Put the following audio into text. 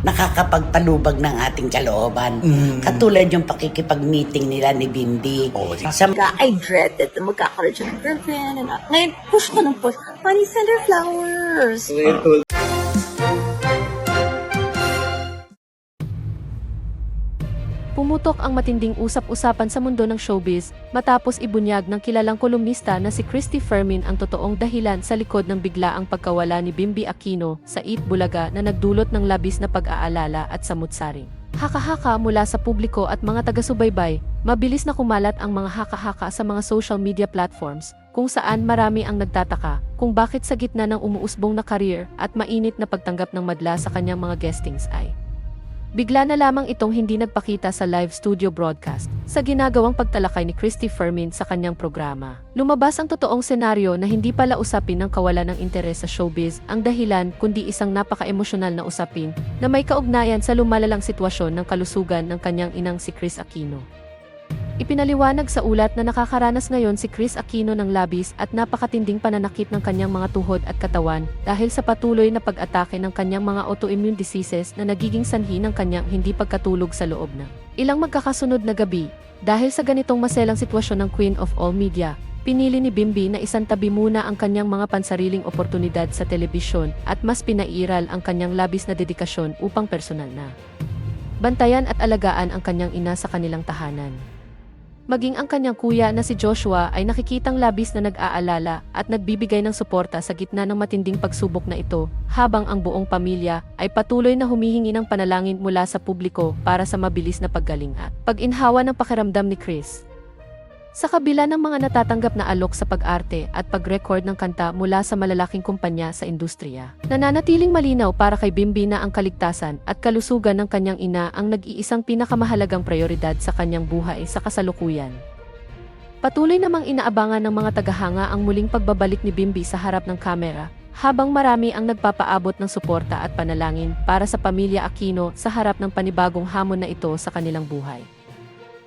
nakakapagpalubag ng ating kalooban. Katulad yung pakikipag-meeting nila ni Bimbi. Sa I dreaded na magkakaroon siya ng girlfriend. And, ngayon, push ko ng push. Honey, send her flowers. Pumutok ang matinding usap-usapan sa mundo ng showbiz matapos ibunyag ng kilalang kolumnista na si Christy Fermin ang totoong dahilan sa likod ng biglaang pagkawala ni Bimbi Aquino sa Eat Bulaga na nagdulot ng labis na pag-aalala at samut-saring. Haka-haka mula sa publiko at mga taga-subaybay, mabilis na kumalat ang mga haka-haka sa mga social media platforms kung saan marami ang nagtataka kung bakit sa gitna ng umuusbong na career at mainit na pagtanggap ng madla sa kanyang mga guestings ay bigla na lamang itong hindi nagpakita sa live studio broadcast sa ginagawang pagtalakay ni Christy Fermin sa kanyang programa. Lumabas ang totoong senaryo na hindi pala usapin ng kawalan ng interes sa showbiz ang dahilan kundi isang napaka-emosyonal na usapin na may kaugnayan sa lumalalang sitwasyon ng kalusugan ng kanyang inang si Kris Aquino. Ipinaliwanag sa ulat na nakakaranas ngayon si Kris Aquino ng labis at napakatinding pananakit ng kanyang mga tuhod at katawan dahil sa patuloy na pag-atake ng kanyang mga autoimmune diseases na nagiging sanhi ng kanyang hindi pagkatulog sa loob ng ilang magkakasunod na gabi. Dahil sa ganitong maselang sitwasyon ng Queen of All Media, pinili ni Bimbi na isantabi muna ang kanyang mga pansariling oportunidad sa telebisyon at mas pinairal ang kanyang labis na dedikasyon upang personal na bantayan at alagaan ang kanyang ina sa kanilang tahanan. Maging ang kanyang kuya na si Joshua ay nakikitang labis na nag-aalala at nagbibigay ng suporta sa gitna ng matinding pagsubok na ito, habang ang buong pamilya ay patuloy na humihingi ng panalangin mula sa publiko para sa mabilis na paggaling at pag-inhawa ng pakiramdam ni Kris. Sa kabila ng mga natatanggap na alok sa pag-arte at pag-record ng kanta mula sa malalaking kumpanya sa industriya, nananatiling malinaw para kay Bimbi na ang kaligtasan at kalusugan ng kanyang ina ang nag-iisang pinakamahalagang prioridad sa kanyang buhay sa kasalukuyan. Patuloy namang inaabangan ng mga tagahanga ang muling pagbabalik ni Bimbi sa harap ng kamera, habang marami ang nagpapaabot ng suporta at panalangin para sa pamilya Aquino sa harap ng panibagong hamon na ito sa kanilang buhay.